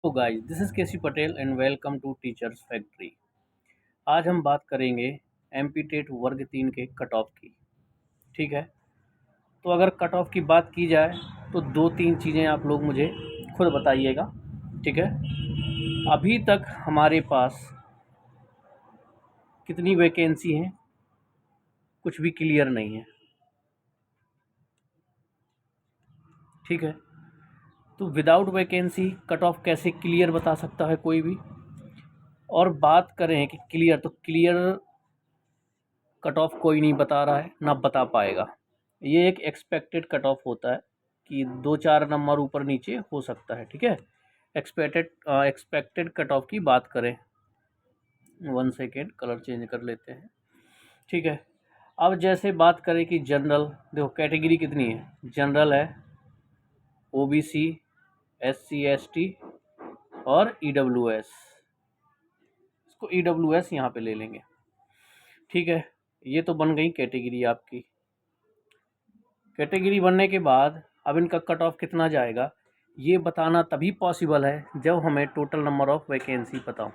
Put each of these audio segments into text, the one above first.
तो guys, this is KC Patel and welcome to teachers factory. आज हम बात करेंगे एमपी टेट वर्ग 3 के कट ऑफ की। ठीक है, तो अगर कट ऑफ की बात की जाए तो दो तीन चीज़ें आप लोग मुझे खुद बताइएगा। ठीक है, अभी तक हमारे पास कितनी वैकेंसी हैं, कुछ भी क्लियर नहीं है। ठीक है, तो विदाउट वैकेंसी कट ऑफ कैसे क्लियर बता सकता है कोई भी। और बात करें कि क्लियर, तो क्लियर कट ऑफ कोई नहीं बता रहा है, ना बता पाएगा। ये एक एक्सपेक्टेड कट ऑफ होता है कि 2-4 नंबर ऊपर नीचे हो सकता है। ठीक है, एक्सपेक्टेड कट ऑफ की बात करें, 1 सेकेंड कलर चेंज कर लेते हैं। ठीक है, अब जैसे बात करें कि जनरल, देखो कैटेगरी कितनी है। जनरल है, ओबीसी, एससी एसटी और ईडब्ल्यूएस। इसको ईडब्ल्यूएस यहाँ पे ले लेंगे। ठीक है, ये तो बन गई कैटेगरी आपकी। कैटेगरी बनने के बाद अब इनका कट ऑफ कितना जाएगा, ये बताना तभी पॉसिबल है जब हमें टोटल नंबर ऑफ़ वैकेंसी पता हो।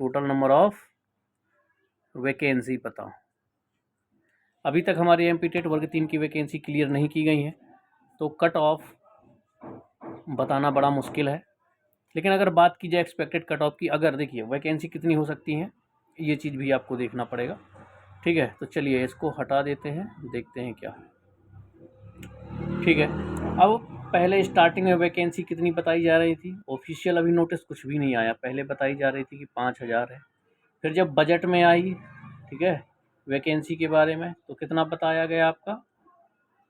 टोटल नंबर ऑफ़ वैकेंसी पता हो। अभी तक हमारे एमपी टेट वर्ग 3 की वैकेंसी क्लियर नहीं की गई है, तो कट ऑफ बताना बड़ा मुश्किल है। लेकिन अगर बात की जाए एक्सपेक्टेड कट ऑफ की, अगर देखिए वैकेंसी कितनी हो सकती हैं, ये चीज़ भी आपको देखना पड़ेगा। ठीक है, तो चलिए इसको हटा देते हैं, देखते हैं क्या। ठीक है, अब पहले स्टार्टिंग में वैकेंसी कितनी बताई जा रही थी, ऑफिशियल अभी नोटिस कुछ भी नहीं आया। पहले बताई जा रही थी कि 5,000 है। फिर जब बजट में आई, ठीक है, वैकेंसी के बारे में, तो कितना बताया गया आपका,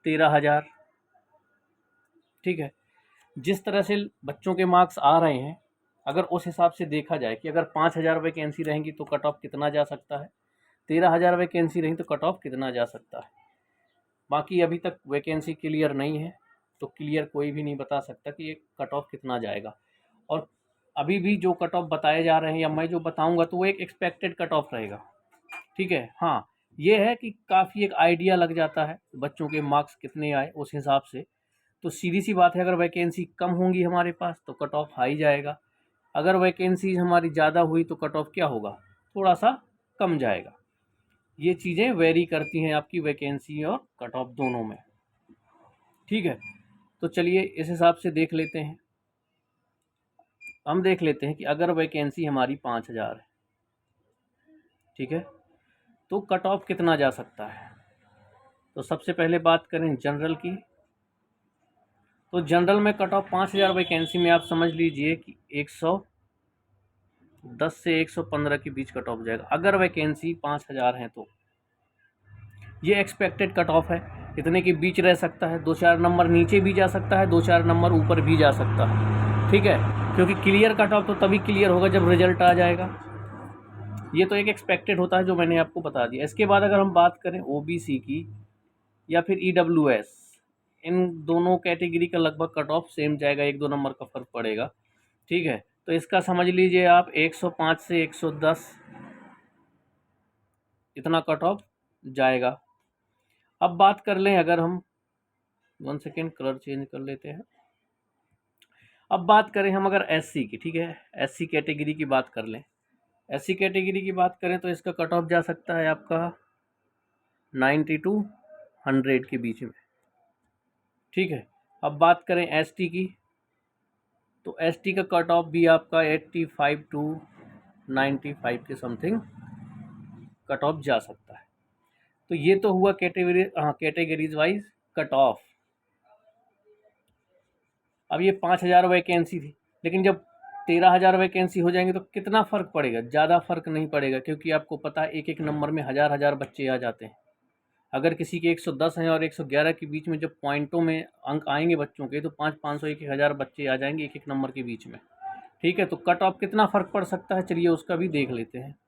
13,000। ठीक है, जिस तरह से बच्चों के मार्क्स आ रहे हैं, अगर उस हिसाब से देखा जाए कि अगर 5,000 वैकेंसी रहेंगी तो कट ऑफ कितना जा सकता है, 13,000 वैकेंसी रही तो कट ऑफ कितना जा सकता है। बाकी अभी तक वैकेंसी क्लियर नहीं है, तो क्लियर कोई भी नहीं बता सकता कि ये कट ऑफ कितना जाएगा। और अभी भी जो कट ऑफ बताए जा रहे हैं या मैं जो बताऊंगा तो वो एक एक्सपेक्टेड कट ऑफ रहेगा। ठीक है, हाँ, ये है कि काफ़ी एक आइडिया लग जाता है बच्चों के मार्क्स कितने आए उस हिसाब से। तो सीधी सी बात है, अगर वैकेंसी कम होंगी हमारे पास तो कट ऑफ हाई जाएगा। अगर वैकेंसी हमारी ज़्यादा हुई तो कट ऑफ क्या होगा, थोड़ा सा कम जाएगा। ये चीज़ें वेरी करती हैं आपकी वैकेंसी और कट ऑफ दोनों में। ठीक है, तो चलिए इस हिसाब से देख लेते हैं। हम देख लेते हैं कि अगर वैकेंसी हमारी 5,000 है, ठीक है, तो कट ऑफ कितना जा सकता है। तो सबसे पहले बात करें जनरल की, तो जनरल में कट ऑफ 5,000 वैकेंसी में आप समझ लीजिए कि 110 से 115 के बीच कट ऑफ जाएगा। अगर वैकेंसी 5,000 है तो ये एक्सपेक्टेड कट ऑफ है, इतने के बीच रह सकता है। 2-4 नंबर नीचे भी जा सकता है, 2-4 नंबर ऊपर भी जा सकता है। ठीक है, क्योंकि क्लियर कट ऑफ तो तभी क्लियर होगा जब रिजल्ट आ जाएगा। ये तो एक एक्सपेक्टेड होता है जो मैंने आपको बता दिया। इसके बाद अगर हम बात करें ओबीसी की या फिर ईडब्ल्यूएस, इन दोनों कैटेगरी का लगभग कट ऑफ सेम जाएगा, 1-2 नंबर का फ़र्क पड़ेगा। ठीक है, तो इसका समझ लीजिए आप 105 से 110 इतना कट ऑफ जाएगा। अब बात कर लें अगर हम, 1 सेकेंड कलर चेंज कर लेते हैं। अब बात करें हम अगर एससी की, ठीक है, एससी कैटेगरी की बात कर लें। एससी कैटेगरी की बात करें तो इसका कट ऑफ जा सकता है आपका 90 टू 100 के बीच में। ठीक है, अब बात करें एसटी की, तो एसटी का कट ऑफ भी आपका 85 टू 95 के समथिंग कट ऑफ जा सकता है। तो ये तो हुआ कैटेगरीज वाइज कट ऑफ। अब ये 5,000 वैकेंसी थी, लेकिन जब 13,000 वैकेंसी हो जाएंगे तो कितना फ़र्क पड़ेगा, ज़्यादा फ़र्क नहीं पड़ेगा, क्योंकि आपको पता है एक एक नंबर में हज़ार हज़ार बच्चे आ जाते हैं। अगर किसी के 110 हैं और 111 के बीच में जब पॉइंटों में अंक आएंगे बच्चों के, तो 500 1 हज़ार बच्चे आ जाएंगे एक एक नंबर के बीच में। ठीक है, तो कट ऑफ कितना फ़र्क पड़ सकता है, चलिए उसका भी देख लेते हैं।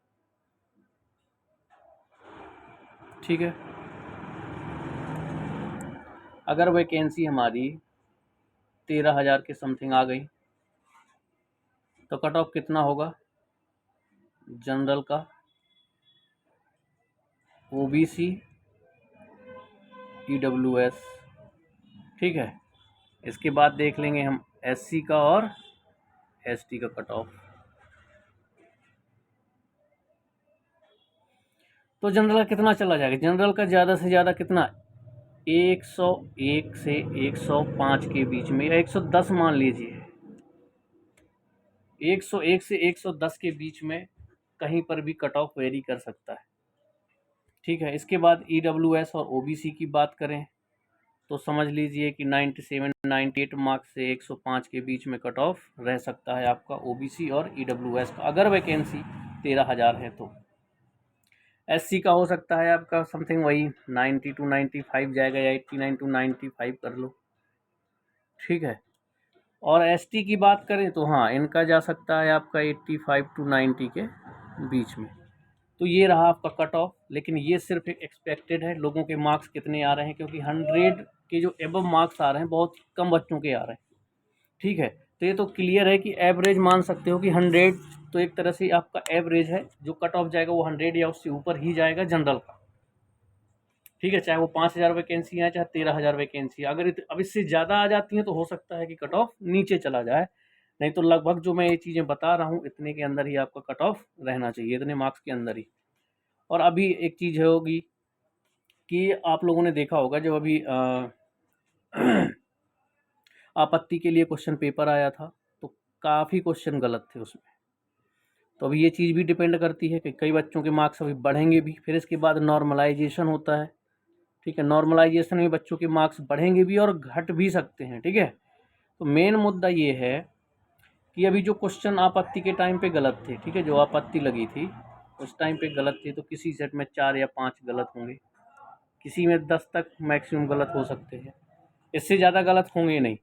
ठीक है, अगर वैकेंसी हमारी 13,000 के समथिंग आ गई तो कट ऑफ कितना होगा जनरल का, ओबीसी, ईडब्ल्यूएस। ठीक है, इसके बाद देख लेंगे हम SC का और ST का कट ऑफ। तो जनरल का कितना चला जाएगा? जनरल का ज़्यादा से ज़्यादा कितना, 101 से 105 के बीच में, या 110 मान लीजिए, 101 से 110 के बीच में कहीं पर भी कट ऑफ वेरी कर सकता है। ठीक है। इसके बाद EWS और OBC की बात करें तो समझ लीजिए कि 97 98 मार्क्स से 105 के बीच में कट ऑफ रह सकता है आपका OBC और EWS का, अगर वैकेंसी 13,000 है तो। SC का हो सकता है आपका समथिंग वही 90 to 95 जाएगा, या 89 to 95 कर लो। ठीक है। और ST की बात करें तो हाँ, इनका जा सकता है आपका 85 to 90 के बीच में। तो ये रहा आपका कट ऑफ, लेकिन ये सिर्फ एक एक्सपेक्टेड है, लोगों के मार्क्स कितने आ रहे हैं, क्योंकि 100 के जो एबव मार्क्स आ रहे हैं बहुत कम बच्चों के आ रहे हैं। ठीक है। तो ये तो क्लियर है कि एवरेज मान सकते हो कि 100 तो एक तरह से आपका एवरेज है, जो कट ऑफ जाएगा वो 100 या उससे ऊपर ही जाएगा जनरल का। ठीक है। चाहे वो 5,000 वैकेंसी है, चाहे 13,000 वैकेंसी, अगर अब इससे ज़्यादा आ जाती हैं तो हो सकता है कि कट ऑफ नीचे चला जाए, नहीं तो लगभग जो मैं ये चीज़ें बता रहा हूँ इतने के अंदर ही आपका कट ऑफ रहना चाहिए, इतने मार्क्स के अंदर ही। और अभी एक चीज़ होगी कि आप लोगों ने देखा होगा, जब अभी आपत्ति के लिए क्वेश्चन पेपर आया था तो काफ़ी क्वेश्चन गलत थे उसमें। तो अभी ये चीज़ भी डिपेंड करती है कि कई बच्चों के मार्क्स अभी बढ़ेंगे भी, फिर इसके बाद नॉर्मलाइजेशन होता है। ठीक है। नॉर्मलाइजेशन में बच्चों के मार्क्स बढ़ेंगे भी और घट भी सकते हैं। ठीक है। तो मेन मुद्दा ये है कि अभी जो क्वेश्चन आपत्ति के टाइम पे गलत थे, ठीक है, जो आपत्ति लगी थी उस टाइम पे गलत थे, तो किसी सेट में 4 या 5 गलत होंगे, किसी में 10 तक मैक्सिमम गलत हो सकते हैं, इससे ज़्यादा गलत होंगे नहीं।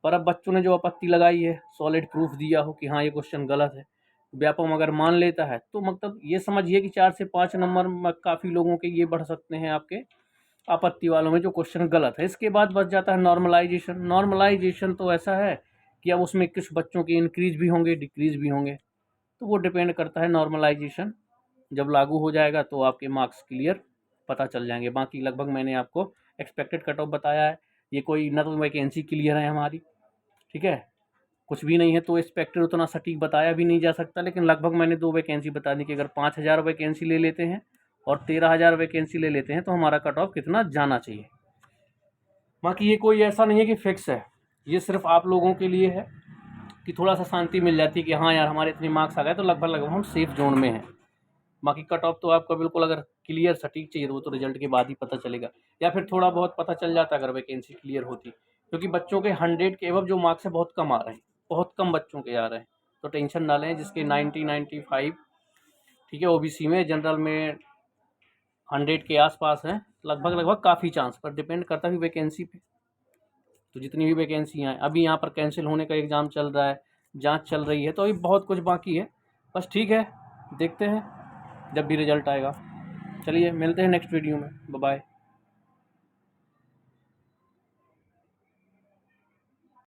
पर अब बच्चों ने जो आपत्ति लगाई है, सॉलिड प्रूफ दिया हो कि हाँ ये क्वेश्चन गलत है, व्यापम अगर मान लेता है तो मतलब ये समझिए कि 4 से 5 नंबर में काफ़ी लोगों के ये बढ़ सकते हैं आपके आपत्ति वालों में जो क्वेश्चन गलत है। इसके बाद बच जाता है नॉर्मलाइजेशन। नॉर्मलाइजेशन तो ऐसा है कि अब उसमें कुछ बच्चों के इंक्रीज भी होंगे, डिक्रीज भी होंगे, तो वो डिपेंड करता है। नॉर्मलाइजेशन जब लागू हो जाएगा तो आपके मार्क्स क्लियर पता चल जाएंगे। बाकी लगभग मैंने आपको एक्सपेक्टेड कट ऑफ बताया है। ये कोई न तो वैकेंसी क्लियर है हमारी, ठीक है, कुछ भी नहीं है, तो एक्सपेक्टेड उतना सटीक बताया भी नहीं जा सकता, लेकिन लगभग मैंने 2 वैकेंसी बता दी कि अगर 5,000 वैकेंसी ले लेते हैं और 13,000 वैकेंसी ले लेते हैं तो हमारा कट ऑफ कितना जाना चाहिए। बाकी ये कोई ऐसा नहीं है कि फिक्स है, ये सिर्फ आप लोगों के लिए है कि थोड़ा सा शांति मिल जाती है कि हाँ यार हमारे इतने मार्क्स आ गए तो लगभग हम सेफ जोन में हैं। बाकी कट ऑफ तो आपका बिल्कुल अगर क्लियर सटीक चाहिए तो वो तो रिजल्ट के बाद ही पता चलेगा, या फिर थोड़ा बहुत पता चल जाता अगर वैकेंसी क्लियर होती, क्योंकि बच्चों के 100 के एबव जो मार्क्स है बहुत कम आ रहे हैं, बहुत कम बच्चों के आ रहे हैं। तो टेंशन ना लें, जिसके 90 95, ठीक है, OBC में, जनरल में 100 के आसपास है, लगभग काफ़ी चांस, पर डिपेंड करता भी वैकेंसी पे। तो जितनी भी वैकेंसी हैं, अभी यहाँ पर कैंसिल होने का एग्ज़ाम चल रहा है, जांच चल रही है, तो अभी बहुत कुछ बाकी है। बस ठीक है, देखते हैं जब भी रिजल्ट आएगा। चलिए मिलते हैं नेक्स्ट वीडियो में। Bye bye.